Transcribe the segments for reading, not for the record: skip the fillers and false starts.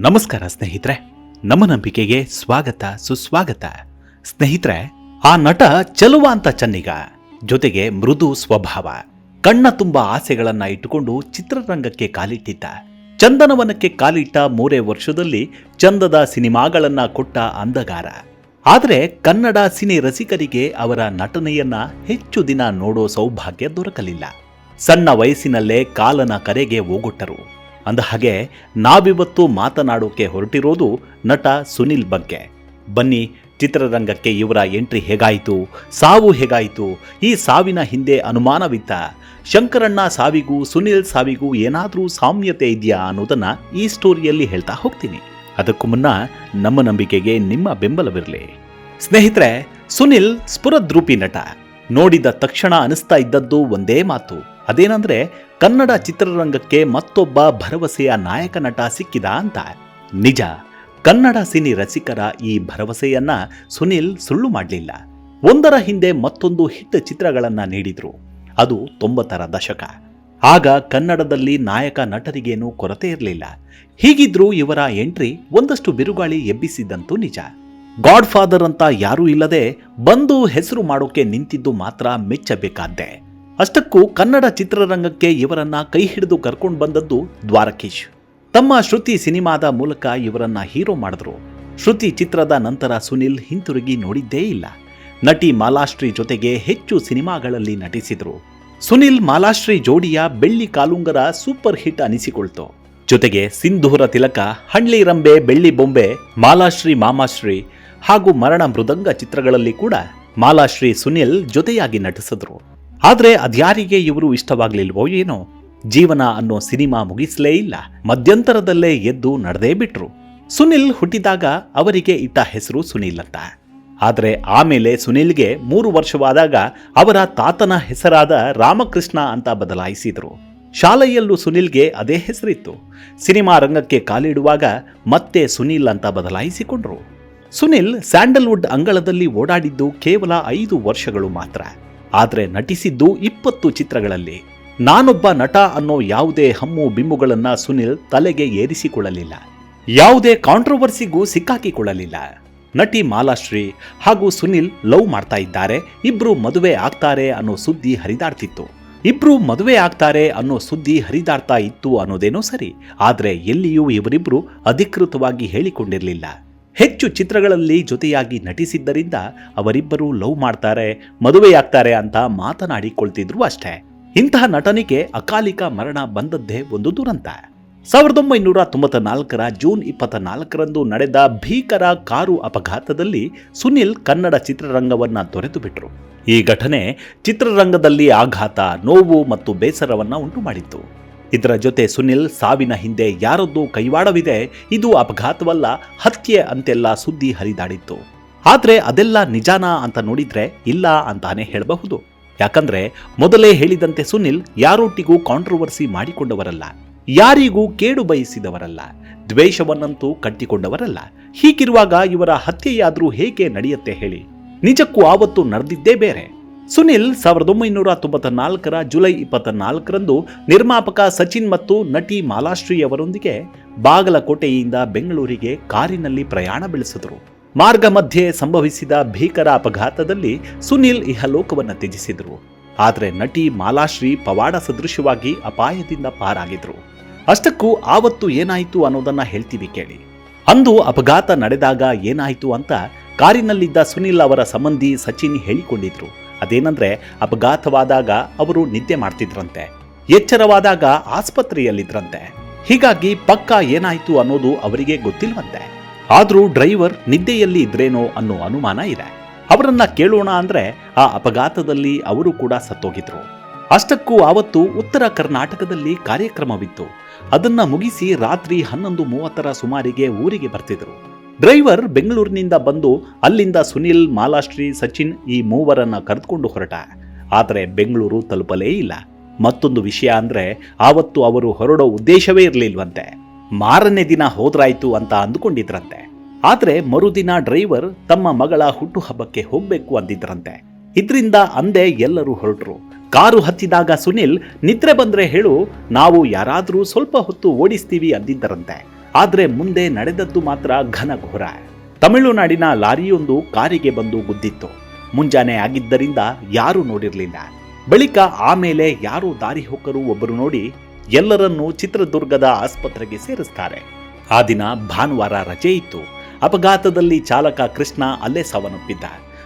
ನಮಸ್ಕಾರ ಸ್ನೇಹಿತರೆ, ನಮ್ಮ ನಂಬಿಕೆಗೆ ಸ್ವಾಗತ ಸುಸ್ವಾಗತ. ಸ್ನೇಹಿತರೆ, ಆ ನಟ ಚೆಲುವ ಅಂತ ಚೆನ್ನಿಗ, ಜೊತೆಗೆ ಮೃದು ಸ್ವಭಾವ, ಕಣ್ಣ ತುಂಬ ಆಸೆಗಳನ್ನ ಇಟ್ಟುಕೊಂಡು ಚಿತ್ರರಂಗಕ್ಕೆ ಕಾಲಿಟ್ಟಿದ್ದ. ಚಂದನವನಕ್ಕೆ ಕಾಲಿಟ್ಟ 3 ವರ್ಷದಲ್ಲಿ ಚಂದದ ಸಿನಿಮಾಗಳನ್ನ ಕೊಟ್ಟ ಅಂದಗಾರ. ಆದರೆ ಕನ್ನಡ ಸಿನಿ ರಸಿಕರಿಗೆ ಅವರ ನಟನೆಯನ್ನ ಹೆಚ್ಚು ದಿನ ನೋಡೋ ಸೌಭಾಗ್ಯ ದೊರಕಲಿಲ್ಲ. ಸಣ್ಣ ವಯಸ್ಸಿನಲ್ಲೇ ಕಾಲನ ಕರೆಗೆ ಓಗೊಟ್ಟರು. ಅಂದಹಾಗೆ ನಾವಿವತ್ತು ಮಾತನಾಡೋಕೆ ಹೊರಟಿರೋದು ನಟ ಸುನಿಲ್ ಬಗ್ಗೆ. ಬನ್ನಿ, ಚಿತ್ರರಂಗಕ್ಕೆ ಇವರ ಎಂಟ್ರಿ ಹೇಗಾಯಿತು, ಸಾವು ಹೇಗಾಯಿತು, ಈ ಸಾವಿನ ಹಿಂದೆ ಅನುಮಾನವಿತ್ತ, ಶಂಕರಣ್ಣ ಸಾವಿಗೂ ಸುನಿಲ್ ಸಾವಿಗೂ ಏನಾದರೂ ಸಾಮ್ಯತೆ ಇದೆಯಾ ಅನ್ನೋದನ್ನ ಈ ಸ್ಟೋರಿಯಲ್ಲಿ ಹೇಳ್ತಾ ಹೋಗ್ತೀನಿ. ಅದಕ್ಕೂ ಮುನ್ನ ನಮ್ಮ ನಂಬಿಕೆಗೆ ನಿಮ್ಮ ಬೆಂಬಲವಿರಲಿ. ಸ್ನೇಹಿತರೆ, ಸುನಿಲ್ ಸ್ಫುರದ್ರೂಪಿ ನಟ. ನೋಡಿದ ತಕ್ಷಣ ಅನಿಸ್ತಾ ಇದ್ದದ್ದು ಒಂದೇ ಮಾತು, ಅದೇನಂದ್ರೆ ಕನ್ನಡ ಚಿತ್ರರಂಗಕ್ಕೆ ಮತ್ತೊಬ್ಬ ಭರವಸೆಯ ನಾಯಕ ನಟ ಸಿಕ್ಕಿದ ಅಂತ. ನಿಜ, ಕನ್ನಡ ಸಿನಿ ರಸಿಕರ ಈ ಭರವಸೆಯನ್ನ ಸುನಿಲ್ ಸುಳ್ಳು ಮಾಡಲಿಲ್ಲ. ಒಂದರ ಹಿಂದೆ ಮತ್ತೊಂದು ಹಿಟ್ ಚಿತ್ರಗಳನ್ನ ನೀಡಿದ್ರು. ಅದು 90ರ ದಶಕ. ಆಗ ಕನ್ನಡದಲ್ಲಿ ನಾಯಕ ನಟರಿಗೇನೂ ಕೊರತೆ ಇರಲಿಲ್ಲ. ಹೀಗಿದ್ರೂ ಇವರ ಎಂಟ್ರಿ ಒಂದಷ್ಟು ಬಿರುಗಾಳಿ ಎಬ್ಬಿಸಿದ್ದಂತೂ ನಿಜ. ಗಾಡ್ ಫಾದರ್ ಅಂತ ಯಾರೂ ಇಲ್ಲದೆ ಬಂದು ಹೆಸರು ಮಾಡೋಕೆ ನಿಂತಿದ್ದು ಮಾತ್ರ ಮೆಚ್ಚಬೇಕಾದ್ದೆ. ಅಷ್ಟಕ್ಕೂ ಕನ್ನಡ ಚಿತ್ರರಂಗಕ್ಕೆ ಇವರನ್ನ ಕೈ ಹಿಡಿದು ಕರ್ಕೊಂಡು ಬಂದದ್ದು ದ್ವಾರಕೀಶ್. ತಮ್ಮ ಶ್ರುತಿ ಸಿನಿಮಾದ ಮೂಲಕ ಇವರನ್ನ ಹೀರೋ ಮಾಡಿದ್ರು. ಶ್ರುತಿ ಚಿತ್ರದ ನಂತರ ಸುನಿಲ್ ಹಿಂತಿರುಗಿ ನೋಡಿದ್ದೇ ಇಲ್ಲ. ನಟಿ ಮಾಲಾಶ್ರೀ ಜೊತೆಗೆ ಹೆಚ್ಚು ಸಿನಿಮಾಗಳಲ್ಲಿ ನಟಿಸಿದ್ರು. ಸುನಿಲ್ ಮಾಲಾಶ್ರೀ ಜೋಡಿಯ ಬೆಳ್ಳಿ ಕಾಲುಂಗರ ಸೂಪರ್ ಹಿಟ್ ಅನಿಸಿಕೊಳ್ತು. ಜೊತೆಗೆ ಸಿಂಧೂರ ತಿಲಕ, ಹಳ್ಳಿ ರಂಬೆ, ಬೆಳ್ಳಿ ಬೊಂಬೆ, ಮಾಲಾಶ್ರೀ ಮಾಮಾಶ್ರೀ ಹಾಗೂ ಮರಣ ಮೃದಂಗ ಚಿತ್ರಗಳಲ್ಲಿ ಕೂಡ ಮಾಲಾಶ್ರೀ ಸುನಿಲ್ ಜೊತೆಯಾಗಿ ನಟಿಸಿದ್ರು. ಆದ್ರೆ ಅದ್ಯಾರಿಗೆ ಇವರು ಇಷ್ಟವಾಗ್ಲಿಲ್ವೋ ಏನೋ, ಜೀವನ ಅನ್ನೋ ಸಿನಿಮಾ ಮುಗಿಸಲೇ ಇಲ್ಲ. ಮಧ್ಯಂತರದಲ್ಲೇ ಎದ್ದು ನಡೆದೇ ಬಿಟ್ರು. ಸುನಿಲ್ ಹುಟ್ಟಿದಾಗ ಅವರಿಗೆ ಇಟ್ಟ ಹೆಸರು ಸುನಿಲ್ ಅಂತ. ಆದ್ರೆ ಆಮೇಲೆ ಸುನಿಲ್ಗೆ 3 ವರ್ಷವಾದಾಗ ಅವರ ತಾತನ ಹೆಸರಾದ ರಾಮಕೃಷ್ಣ ಅಂತ ಬದಲಾಯಿಸಿದ್ರು. ಶಾಲೆಯಲ್ಲೂ ಸುನಿಲ್ಗೆ ಅದೇ ಹೆಸರಿತ್ತು. ಸಿನಿಮಾ ರಂಗಕ್ಕೆ ಕಾಲಿಡುವಾಗ ಮತ್ತೆ ಸುನಿಲ್ ಅಂತ ಬದಲಾಯಿಸಿಕೊಂಡ್ರು. ಸುನಿಲ್ ಸ್ಯಾಂಡಲ್ವುಡ್ ಅಂಗಳದಲ್ಲಿ ಓಡಾಡಿದ್ದು ಕೇವಲ 5 ವರ್ಷಗಳು ಮಾತ್ರ. ಆದ್ರೆ ನಟಿಸಿದ್ದು 20 ಚಿತ್ರಗಳಲ್ಲಿ. ನಾನೊಬ್ಬ ನಟ ಅನ್ನೋ ಯಾವುದೇ ಹಮ್ಮು ಬಿಮ್ಮುಗಳನ್ನ ಸುನಿಲ್ ತಲೆಗೆ ಏರಿಸಿಕೊಳ್ಳಲಿಲ್ಲ. ಯಾವುದೇ ಕಾಂಟ್ರವರ್ಸಿಗೂ ಸಿಕ್ಕಾಕಿಕೊಳ್ಳಲಿಲ್ಲ. ನಟಿ ಮಾಲಾಶ್ರೀ ಹಾಗೂ ಸುನಿಲ್ ಲವ್ ಮಾಡ್ತಾ ಇದ್ದಾರೆ, ಇಬ್ರು ಮದುವೆ ಆಗ್ತಾರೆ ಅನ್ನೋ ಸುದ್ದಿ ಹರಿದಾಡ್ತಿತ್ತು. ಇಬ್ರು ಮದುವೆ ಆಗ್ತಾರೆ ಅನ್ನೋ ಸುದ್ದಿ ಹರಿದಾಡ್ತಾ ಇತ್ತು ಅನ್ನೋದೇನೋ ಸರಿ, ಆದ್ರೆ ಎಲ್ಲಿಯೂ ಇವರಿಬ್ರು ಅಧಿಕೃತವಾಗಿ ಹೇಳಿಕೊಂಡಿರಲಿಲ್ಲ. ಹೆಚ್ಚು ಚಿತ್ರಗಳಲ್ಲಿ ಜೊತೆಯಾಗಿ ನಟಿಸಿದ್ದರಿಂದ ಅವರಿಬ್ಬರು ಲವ್ ಮಾಡ್ತಾರೆ, ಮದುವೆಯಾಗ್ತಾರೆ ಅಂತ ಮಾತನಾಡಿಕೊಳ್ತಿದ್ರು ಅಷ್ಟೇ. ಇಂತಹ ನಟನಿಗೆ ಅಕಾಲಿಕ ಮರಣ ಬಂದದ್ದೇ ಒಂದು ದುರಂತ. 1994ರ ಜೂನ್ 24ರಂದು ನಡೆದ ಭೀಕರ ಕಾರು ಅಪಘಾತದಲ್ಲಿ ಸುನಿಲ್ ಕನ್ನಡ ಚಿತ್ರರಂಗವನ್ನ ತೊರೆದು ಬಿಟ್ರು. ಈ ಘಟನೆ ಚಿತ್ರರಂಗದಲ್ಲಿ ಆಘಾತ, ನೋವು ಮತ್ತು ಬೇಸರವನ್ನ ಉಂಟು ಮಾಡಿತ್ತು. ಇದರ ಜೊತೆ ಸುನಿಲ್ ಸಾವಿನ ಹಿಂದೆ ಯಾರದ್ದೋ ಕೈವಾಡವಿದೆ, ಇದು ಅಪಘಾತವಲ್ಲ, ಹತ್ಯೆ ಅಂತೆಲ್ಲ ಸುದ್ದಿ ಹರಿದಾಡಿತ್ತು. ಆದ್ರೆ ಅದೆಲ್ಲ ನಿಜಾನಾ ಅಂತ ನೋಡಿದ್ರೆ ಇಲ್ಲ ಅಂತಾನೆ ಹೇಳಬಹುದು. ಯಾಕಂದ್ರೆ ಮೊದಲೇ ಹೇಳಿದಂತೆ ಸುನಿಲ್ ಯಾರೊಟ್ಟಿಗೂ ಕಾಂಟ್ರವರ್ಸಿ ಮಾಡಿಕೊಂಡವರಲ್ಲ, ಯಾರಿಗೂ ಕೇಡು ಬಯಸಿದವರಲ್ಲ, ದ್ವೇಷವನ್ನಂತೂ ಕಟ್ಟಿಕೊಂಡವರಲ್ಲ. ಹೀಗಿರುವಾಗ ಇವರ ಹತ್ಯೆಯಾದ್ರೂ ಹೇಗೆ ನಡೆಯುತ್ತೆ ಹೇಳಿ? ನಿಜಕ್ಕೂ ಆವತ್ತು ನಡೆದಿದ್ದೇ ಬೇರೆ. ಸುನಿಲ್ 1994ರ ಜುಲೈ 24ರಂದು ನಿರ್ಮಾಪಕ ಸಚಿನ್ ಮತ್ತು ನಟಿ ಮಾಲಾಶ್ರೀ ಅವರೊಂದಿಗೆ ಬಾಗಲಕೋಟೆಯಿಂದ ಬೆಂಗಳೂರಿಗೆ ಕಾರಿನಲ್ಲಿ ಪ್ರಯಾಣ ಬೆಳೆಸಿದ್ರು. ಮಾರ್ಗ ಮಧ್ಯೆ ಸಂಭವಿಸಿದ ಭೀಕರ ಅಪಘಾತದಲ್ಲಿ ಸುನಿಲ್ ಇಹಲೋಕವನ್ನು ತ್ಯಜಿಸಿದ್ರು. ಆದರೆ ನಟಿ ಮಾಲಾಶ್ರೀ ಪವಾಡ ಸದೃಶವಾಗಿ ಅಪಾಯದಿಂದ ಪಾರಾಗಿದ್ರು. ಅಷ್ಟಕ್ಕೂ ಆವತ್ತು ಏನಾಯಿತು ಅನ್ನೋದನ್ನ ಹೇಳ್ತೀವಿ ಕೇಳಿ. ಅಂದು ಅಪಘಾತ ನಡೆದಾಗ ಏನಾಯಿತು ಅಂತ ಕಾರಿನಲ್ಲಿದ್ದ ಸುನಿಲ್ ಅವರ ಸಂಬಂಧಿ ಸಚಿನ್ ಹೇಳಿಕೊಂಡಿದ್ರು. ಅದೇನಂದ್ರೆ, ಅಪಘಾತವಾದಾಗ ಅವರು ನಿದ್ದೆ ಮಾಡ್ತಿದ್ರಂತೆ, ಎಚ್ಚರವಾದಾಗ ಆಸ್ಪತ್ರೆಯಲ್ಲಿದ್ರಂತೆ. ಹೀಗಾಗಿ ಪಕ್ಕ ಏನಾಯ್ತು ಅನ್ನೋದು ಅವರಿಗೆ ಗೊತ್ತಿಲ್ವಂತೆ. ಆದ್ರೂ ಡ್ರೈವರ್ ನಿದ್ದೆಯಲ್ಲಿ ಇದ್ರೇನೋ ಅನ್ನೋ ಅನುಮಾನ ಇದೆ. ಅವರನ್ನ ಕೇಳೋಣ ಅಂದ್ರೆ ಆ ಅಪಘಾತದಲ್ಲಿ ಅವರು ಕೂಡ ಸತ್ತೋಗಿದ್ರು. ಅಷ್ಟಕ್ಕೂ ಆವತ್ತು ಉತ್ತರ ಕರ್ನಾಟಕದಲ್ಲಿ ಕಾರ್ಯಕ್ರಮವಿತ್ತು. ಅದನ್ನ ಮುಗಿಸಿ ರಾತ್ರಿ 11:30ರ ಸುಮಾರಿಗೆ ಊರಿಗೆ ಬರ್ತಿದ್ರು. ಡ್ರೈವರ್ ಬೆಂಗಳೂರಿನಿಂದ ಬಂದು ಅಲ್ಲಿಂದ ಸುನಿಲ್, ಮಾಲಾಶ್ರೀ, ಸಚಿನ್ ಈ ಮೂವರನ್ನ ಕರೆದುಕೊಂಡು ಹೊರಟ. ಆದರೆ ಬೆಂಗಳೂರು ತಲುಪಲೇ ಇಲ್ಲ. ಮತ್ತೊಂದು ವಿಷಯ ಅಂದ್ರೆ, ಆವತ್ತು ಅವರು ಹೊರಡೋ ಉದ್ದೇಶವೇ ಇರಲಿಲ್ವಂತೆ. ಮಾರನೇ ದಿನ ಹೋದ್ರಾಯ್ತು ಅಂತ ಅಂದುಕೊಂಡಿದ್ರಂತೆ. ಆದ್ರೆ ಮರುದಿನ ಡ್ರೈವರ್ ತಮ್ಮ ಮಗಳ ಹುಟ್ಟುಹಬ್ಬಕ್ಕೆ ಹೋಗ್ಬೇಕು ಅಂದಿದ್ರಂತೆ. ಇದರಿಂದ ಅಂದೇ ಎಲ್ಲರೂ ಹೊರಟರು. ಕಾರು ಹತ್ತಿದಾಗ ಸುನಿಲ್, ನಿದ್ರೆ ಬಂದ್ರೆ ಹೇಳು, ನಾವು ಯಾರಾದ್ರೂ ಸ್ವಲ್ಪ ಹೊತ್ತು ಓಡಿಸ್ತೀವಿ ಅಂದಿದ್ದರಂತೆ. ಆದ್ರೆ ಮುಂದೆ ನಡೆದದ್ದು ಮಾತ್ರ ಘನಘೋರ. ತಮಿಳುನಾಡಿನ ಲಾರಿಯೊಂದು ಕಾರಿಗೆ ಬಂದು ಗುದ್ದಿತ್ತು. ಮುಂಜಾನೆ ಆಗಿದ್ದರಿಂದ ಯಾರೂ ನೋಡಿರಲಿಲ್ಲ. ಬಳಿಕ ಆಮೇಲೆ ಯಾರೋ ದಾರಿ ಹೋಕರು ಒಬ್ಬರು ನೋಡಿ ಎಲ್ಲರನ್ನೂ ಚಿತ್ರದುರ್ಗದ ಆಸ್ಪತ್ರೆಗೆ ಸೇರಿಸ್ತಾರೆ. ಆ ದಿನ ಭಾನುವಾರ ರಜೆ ಇತ್ತು. ಅಪಘಾತದಲ್ಲಿ ಚಾಲಕ ಕೃಷ್ಣ ಅಲ್ಲೇ ಸಾವನ್ನಪ್ಪಿದ್ದ.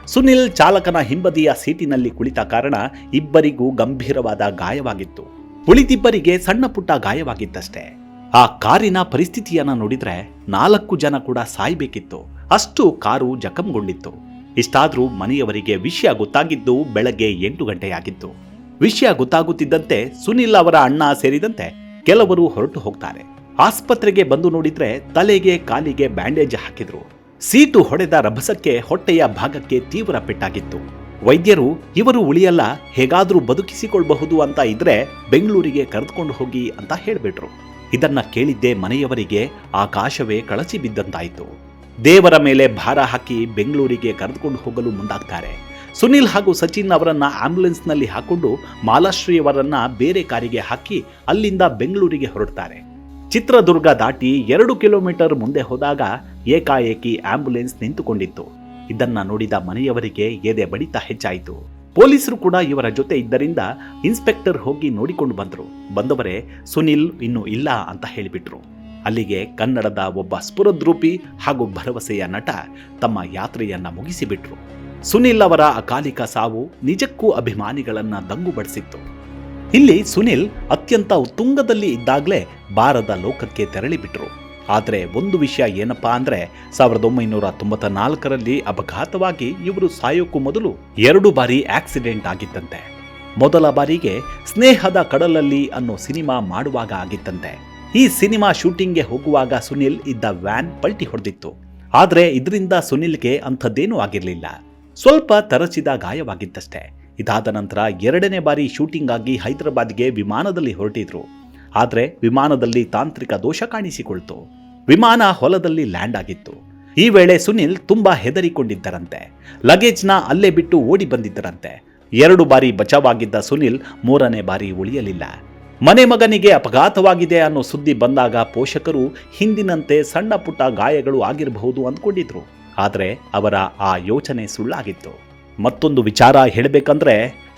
ಸುನಿಲ್ ಚಾಲಕನ ಹಿಂಬದಿಯ ಸೀಟಿನಲ್ಲಿ ಕುಳಿತ ಕಾರಣ ಇಬ್ಬರಿಗೂ ಗಂಭೀರವಾದ ಗಾಯವಾಗಿತ್ತು. ಉಳಿದಿಬ್ಬರಿಗೆ ಸಣ್ಣ ಪುಟ್ಟ ಗಾಯವಾಗಿತ್ತಷ್ಟೇ. ಆ ಕಾರಿನ ಪರಿಸ್ಥಿತಿಯನ್ನ ನೋಡಿದ್ರೆ 4 ಜನ ಕೂಡ ಸಾಯ್ಬೇಕಿತ್ತು, ಅಷ್ಟು ಕಾರು ಜಖಂಗೊಂಡಿತ್ತು. ಇಷ್ಟಾದ್ರೂ ಮನೆಯವರಿಗೆ ವಿಷಯ ಗೊತ್ತಾಗಿದ್ದು ಬೆಳಗ್ಗೆ 8 ಗಂಟೆಯಾಗಿತ್ತು. ವಿಷಯ ಗೊತ್ತಾಗುತ್ತಿದ್ದಂತೆ ಸುನಿಲ್ ಅವರ ಅಣ್ಣ ಸೇರಿದಂತೆ ಕೆಲವರು ಹೊರಟು ಹೋಗ್ತಾರೆ. ಆಸ್ಪತ್ರೆಗೆ ಬಂದು ನೋಡಿದ್ರೆ ತಲೆಗೆ ಕಾಲಿಗೆ ಬ್ಯಾಂಡೇಜ್ ಹಾಕಿದ್ರು. ಸೀಟು ಹೊಡೆದ ರಭಸಕ್ಕೆ ಹೊಟ್ಟೆಯ ಭಾಗಕ್ಕೆ ತೀವ್ರ ಪೆಟ್ಟಾಗಿತ್ತು. ವೈದ್ಯರು ಇವರು ಉಳಿಯಲ್ಲ, ಹೇಗಾದ್ರೂ ಬದುಕಿಸಿಕೊಳ್ಬಹುದು ಅಂತ ಇದ್ರೆ ಬೆಂಗಳೂರಿಗೆ ಕರೆದುಕೊಂಡು ಹೋಗಿ ಅಂತ ಹೇಳ್ಬಿಟ್ರು. ಇದನ್ನ ಕೇಳಿದ್ದೇ ಮನೆಯವರಿಗೆ ಆಕಾಶವೇ ಕಳಚಿ ಬಿದ್ದಂತಾಯಿತು. ದೇವರ ಮೇಲೆ ಭಾರ ಹಾಕಿ ಬೆಂಗಳೂರಿಗೆ ಕರೆದುಕೊಂಡು ಹೋಗಲು ಮುಂದಾಗ್ತಾರೆ. ಸುನಿಲ್ ಹಾಗೂ ಸಚಿನ್ ಅವರನ್ನ ಆಂಬ್ಯುಲೆನ್ಸ್ನಲ್ಲಿ ಹಾಕೊಂಡು ಮಾಲಾಶ್ರೀ ಅವರನ್ನ ಬೇರೆ ಕಾರಿಗೆ ಹಾಕಿ ಅಲ್ಲಿಂದ ಬೆಂಗಳೂರಿಗೆ ಹೊರಡ್ತಾರೆ. ಚಿತ್ರದುರ್ಗ ದಾಟಿ 2 ಕಿಲೋಮೀಟರ್ ಮುಂದೆ ಹೋದಾಗ ಏಕಾಏಕಿ ಆಂಬ್ಯುಲೆನ್ಸ್ ನಿಂತುಕೊಂಡಿತ್ತು. ಇದನ್ನ ನೋಡಿದ ಮನೆಯವರಿಗೆ ಎದೆ ಬಡಿತ ಹೆಚ್ಚಾಯಿತು. ಪೊಲೀಸರು ಕೂಡ ಇವರ ಜೊತೆ ಇದ್ದರಿಂದ ಇನ್ಸ್ಪೆಕ್ಟರ್ ಹೋಗಿ ನೋಡಿಕೊಂಡು ಬಂದರು. ಬಂದವರೇ ಸುನಿಲ್ ಇನ್ನೂ ಇಲ್ಲ ಅಂತ ಹೇಳಿಬಿಟ್ರು. ಅಲ್ಲಿಗೆ ಕನ್ನಡದ ಒಬ್ಬ ಸ್ಫುರದ್ರೂಪಿ ಹಾಗೂ ಭರವಸೆಯ ನಟ ತಮ್ಮ ಯಾತ್ರೆಯನ್ನ ಮುಗಿಸಿಬಿಟ್ರು. ಸುನಿಲ್ ಅವರ ಅಕಾಲಿಕ ಸಾವು ನಿಜಕ್ಕೂ ಅಭಿಮಾನಿಗಳನ್ನ ದಂಗುಬಡಿಸಿತ್ತು. ಇಲ್ಲಿ ಸುನಿಲ್ ಅತ್ಯಂತ ಉತ್ತುಂಗದಲ್ಲಿ ಇದ್ದಾಗಲೇ ಬಾರದ ಲೋಕಕ್ಕೆ ತೆರಳಿಬಿಟ್ರು. ಆದರೆ ಒಂದು ವಿಷಯ ಏನಪ್ಪಾ ಅಂದ್ರೆ 1994ರಲ್ಲಿ ಅಪಘಾತವಾಗಿ ಇವರು ಸಾಯೋಕ್ಕೂ ಮೊದಲು 2 ಬಾರಿ ಆಕ್ಸಿಡೆಂಟ್ ಆಗಿತ್ತಂತೆ. ಮೊದಲ ಬಾರಿಗೆ ಸ್ನೇಹದ ಕಡಲಲ್ಲಿ ಅನ್ನೋ ಸಿನಿಮಾ ಮಾಡುವಾಗ ಆಗಿತ್ತಂತೆ. ಈ ಸಿನಿಮಾ ಶೂಟಿಂಗ್ಗೆ ಹೋಗುವಾಗ ಸುನಿಲ್ ಇದ್ದ ವ್ಯಾನ್ ಪಲ್ಟಿ ಹೊಡೆದಿತ್ತು. ಆದ್ರೆ ಇದರಿಂದ ಸುನಿಲ್ಗೆ ಅಂಥದ್ದೇನೂ ಆಗಿರಲಿಲ್ಲ, ಸ್ವಲ್ಪ ತರಚಿದ ಗಾಯವಾಗಿತ್ತಷ್ಟೇ. ಇದಾದ ನಂತರ 2ನೇ ಬಾರಿ ಶೂಟಿಂಗ್ ಆಗಿ ಹೈದರಾಬಾದ್ಗೆ ವಿಮಾನದಲ್ಲಿ ಹೊರಟಿದ್ರು. ಆದ್ರೆ ವಿಮಾನದಲ್ಲಿ ತಾಂತ್ರಿಕ ದೋಷ ಕಾಣಿಸಿಕೊಳ್ತು. ವಿಮಾನ ಹೊಲದಲ್ಲಿ ಲ್ಯಾಂಡ್ ಆಗಿತ್ತು. ಈ ವೇಳೆ ಸುನಿಲ್ ತುಂಬಾ ಹೆದರಿಕೊಂಡಿದ್ದರಂತೆ. ಲಗೇಜ್ನ ಅಲ್ಲೇ ಬಿಟ್ಟು ಓಡಿ ಬಂದಿದ್ದರಂತೆ. 2 ಬಾರಿ ಬಚಾವಾಗಿದ್ದ ಸುನಿಲ್ 3ನೇ ಬಾರಿ ಉಳಿಯಲಿಲ್ಲ. ಮನೆ ಮಗನಿಗೆ ಅಪಘಾತವಾಗಿದೆ ಅನ್ನೋ ಸುದ್ದಿ ಬಂದಾಗ ಪೋಷಕರು ಹಿಂದಿನಂತೆ ಸಣ್ಣ ಪುಟ್ಟ ಗಾಯಗಳು ಆಗಿರಬಹುದು ಅಂದ್ಕೊಂಡಿದ್ರು. ಆದ್ರೆ ಅವರ ಆ ಯೋಚನೆ ಸುಳ್ಳಾಗಿತ್ತು. ಮತ್ತೊಂದು ವಿಚಾರ ಹೇಳಬೇಕಂದ್ರೆ,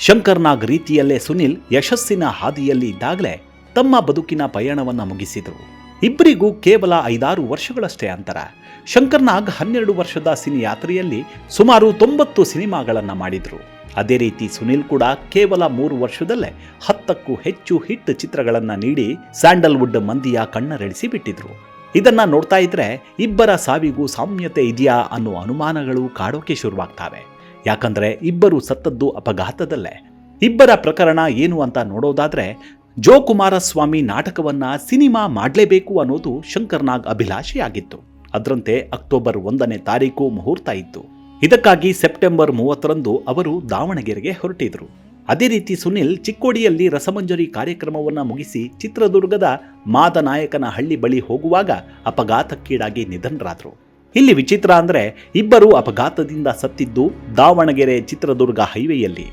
ಶಂಕರ್ನಾಗ್ ರೀತಿಯಲ್ಲೇ ಸುನಿಲ್ ಯಶಸ್ಸಿನ ಹಾದಿಯಲ್ಲಿ ಇದ್ದಾಗಲೇ ತಮ್ಮ ಬದುಕಿನ ಪಯಣವನ್ನ ಮುಗಿಸಿದ್ರು. ಇಬ್ಬರಿಗೂ ಕೇವಲ 5-6 ವರ್ಷಗಳಷ್ಟೇ ಅಂತರ. ಶಂಕರ್ನಾಗ್ 12 ವರ್ಷದ ಸಿನಿ ಯಾತ್ರೆಯಲ್ಲಿ ಸುಮಾರು 90 ಸಿನಿಮಾಗಳನ್ನ ಮಾಡಿದ್ರು. ಅದೇ ರೀತಿ ಸುನಿಲ್ ಕೂಡ ಕೇವಲ 3 ವರ್ಷದಲ್ಲೇ 10ಕ್ಕೂ ಹೆಚ್ಚು ಹಿಟ್ ಚಿತ್ರಗಳನ್ನ ನೀಡಿ ಸ್ಯಾಂಡಲ್ವುಡ್ ಮಂದಿಯ ಕಣ್ಣರೆಳಿಸಿ ಬಿಟ್ಟಿದ್ರು. ಇದನ್ನ ನೋಡ್ತಾ ಇದ್ರೆ ಇಬ್ಬರ ಸಾವಿಗೂ ಸಾಮ್ಯತೆ ಇದೆಯಾ ಅನ್ನೋ ಅನುಮಾನಗಳು ಕಾಡೋಕೆ ಶುರುವಾಗ್ತವೆ. ಯಾಕಂದ್ರೆ ಇಬ್ಬರು ಸತ್ತದ್ದು ಅಪಘಾತದಲ್ಲೇ. ಇಬ್ಬರ ಪ್ರಕರಣ ಏನು ಅಂತ ನೋಡೋದಾದ್ರೆ, ಜೋ ಕುಮಾರಸ್ವಾಮಿ ನಾಟಕವನ್ನ ಸಿನಿಮಾ ಮಾಡಲೇಬೇಕು ಅನ್ನೋದು ಶಂಕರ್ನಾಗ್ ಅಭಿಲಾಷೆಯಾಗಿತ್ತು. ಅದರಂತೆ ಅಕ್ಟೋಬರ್ 1ನೇ ತಾರೀಕು ಮುಹೂರ್ತ ಇತ್ತು. ಇದಕ್ಕಾಗಿ ಸೆಪ್ಟೆಂಬರ್ 30ರಂದು ಅವರು ದಾವಣಗೆರೆಗೆ ಹೊರಟಿದ್ರು. ಅದೇ ರೀತಿ ಸುನಿಲ್ ಚಿಕ್ಕೋಡಿಯಲ್ಲಿ ರಸಮಂಜರಿ ಕಾರ್ಯಕ್ರಮವನ್ನ ಮುಗಿಸಿ ಚಿತ್ರದುರ್ಗದ ಮಾದನಾಯಕನ ಹಳ್ಳಿ ಬಳಿ ಹೋಗುವಾಗ ಅಪಘಾತಕ್ಕೀಡಾಗಿ ನಿಧನರಾದ್ರು. ಇಲ್ಲಿ ವಿಚಿತ್ರ ಅಂದ್ರೆ, ಇಬ್ಬರು ಅಪಘಾತದಿಂದ ಸತ್ತಿದ್ದು ದಾವಣಗೆರೆ ಚಿತ್ರದುರ್ಗ ಹೈವೇಯಲ್ಲಿ.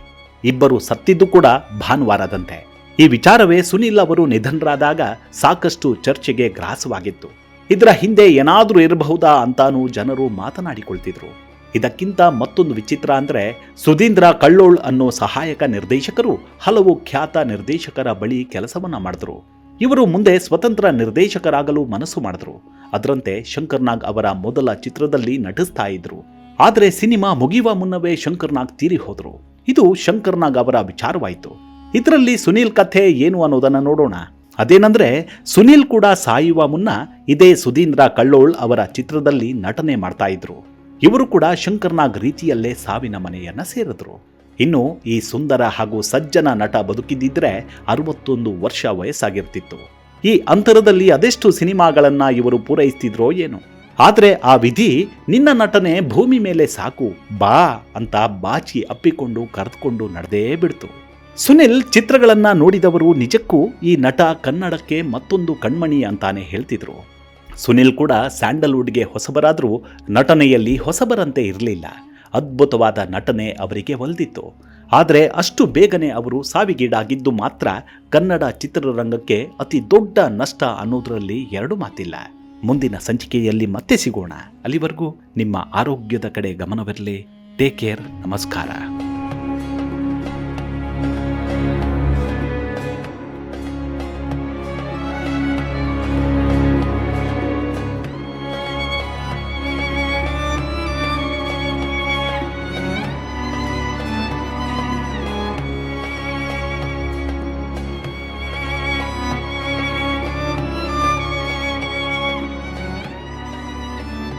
ಇಬ್ಬರು ಸತ್ತಿದ್ದು ಕೂಡ ಭಾನುವಾರದಂತೆ. ಈ ವಿಚಾರವೇ ಸುನಿಲ್ ಅವರು ನಿಧನರಾದಾಗ ಸಾಕಷ್ಟು ಚರ್ಚೆಗೆ ಗ್ರಾಸವಾಗಿತ್ತು. ಇದರ ಹಿಂದೆ ಏನಾದರೂ ಇರಬಹುದಾ ಅಂತಾನೂ ಜನರು ಮಾತನಾಡಿಕೊಳ್ತಿದ್ರು. ಇದಕ್ಕಿಂತ ಮತ್ತೊಂದು ವಿಚಿತ್ರ ಅಂದ್ರೆ, ಸುಧೀಂದ್ರ ಕಳ್ಳೋಳ್ ಅನ್ನೋ ಸಹಾಯಕ ನಿರ್ದೇಶಕರು ಹಲವು ಖ್ಯಾತ ನಿರ್ದೇಶಕರ ಬಳಿ ಕೆಲಸವನ್ನ ಮಾಡಿದ್ರು. ಇವರು ಮುಂದೆ ಸ್ವತಂತ್ರ ನಿರ್ದೇಶಕರಾಗಲು ಮನಸ್ಸು ಮಾಡಿದ್ರು. ಅದರಂತೆ ಶಂಕರ್ನಾಗ್ ಅವರ ಮೊದಲ ಚಿತ್ರದಲ್ಲಿ ನಟಿಸ್ತಾ ಇದ್ರು. ಆದರೆ ಸಿನಿಮಾ ಮುಗಿಯುವ ಮುನ್ನವೇ ಶಂಕರ್ನಾಗ್ ತೀರಿ ಹೋದ್ರು. ಇದು ಶಂಕರ್ನಾಗ್ ಅವರ ವಿಚಾರವಾಯಿತು. ಇದರಲ್ಲಿ ಸುನಿಲ್ ಕಥೆ ಏನು ಅನ್ನೋದನ್ನ ನೋಡೋಣ. ಅದೇನಂದ್ರೆ, ಸುನಿಲ್ ಕೂಡ ಸಾಯುವ ಮುನ್ನ ಇದೇ ಸುಧೀಂದ್ರ ಕಳ್ಳೋಳ್ ಅವರ ಚಿತ್ರದಲ್ಲಿ ನಟನೆ ಮಾಡ್ತಾ ಇದ್ರು. ಇವರು ಕೂಡ ಶಂಕರ್ನಾಗ್ ರೀತಿಯಲ್ಲೇ ಸಾವಿನ ಮನೆಯನ್ನ ಸೇರಿದ್ರು. ಇನ್ನು ಈ ಸುಂದರ ಹಾಗೂ ಸಜ್ಜನ ನಟ ಬದುಕಿದ್ದಿದ್ರೆ 61 ವರ್ಷ ವಯಸ್ಸಾಗಿರ್ತಿತ್ತು. ಈ ಅಂತರದಲ್ಲಿ ಅದೆಷ್ಟು ಸಿನಿಮಾಗಳನ್ನ ಇವರು ಪೂರೈಸ್ತಿದ್ರೋ ಏನು. ಆದ್ರೆ ಆ ವಿಧಿ ನಿನ್ನ ನಟನೆ ಭೂಮಿ ಮೇಲೆ ಸಾಕು ಬಾ ಅಂತ ಬಾಚಿ ಅಪ್ಪಿಕೊಂಡು ಕರೆದುಕೊಂಡು ನಡೆದೇ ಬಿಡ್ತು. ಸುನಿಲ್ ಚಿತ್ರಗಳನ್ನ ನೋಡಿದವರು ನಿಜಕ್ಕೂ ಈ ನಟ ಕನ್ನಡಕ್ಕೆ ಮತ್ತೊಂದು ಕಣ್ಮಣಿ ಅಂತಾನೆ ಹೇಳ್ತಿದ್ರು. ಸುನಿಲ್ ಕೂಡ ಸ್ಯಾಂಡಲ್ವುಡ್ಗೆ ಹೊಸಬರಾದ್ರೂ ನಟನೆಯಲ್ಲಿ ಹೊಸಬರಂತೆ ಇರಲಿಲ್ಲ. ಅದ್ಭುತವಾದ ನಟನೆ ಅವರಿಗೆ ಒಲಿದಿತ್ತು. ಆದರೆ ಅಷ್ಟು ಬೇಗನೆ ಅವರು ಸಾವಿಗೀಡಾಗಿದ್ದು ಮಾತ್ರ ಕನ್ನಡ ಚಿತ್ರರಂಗಕ್ಕೆ ಅತಿ ದೊಡ್ಡ ನಷ್ಟ ಅನ್ನೋದರಲ್ಲಿ 2 ಮಾತಿಲ್ಲ. ಮುಂದಿನ ಸಂಚಿಕೆಯಲ್ಲಿ ಮತ್ತೆ ಸಿಗೋಣ. ಅಲ್ಲಿವರೆಗೂ ನಿಮ್ಮ ಆರೋಗ್ಯದ ಕಡೆ ಗಮನವಿರಲಿ. Take care. ನಮಸ್ಕಾರ.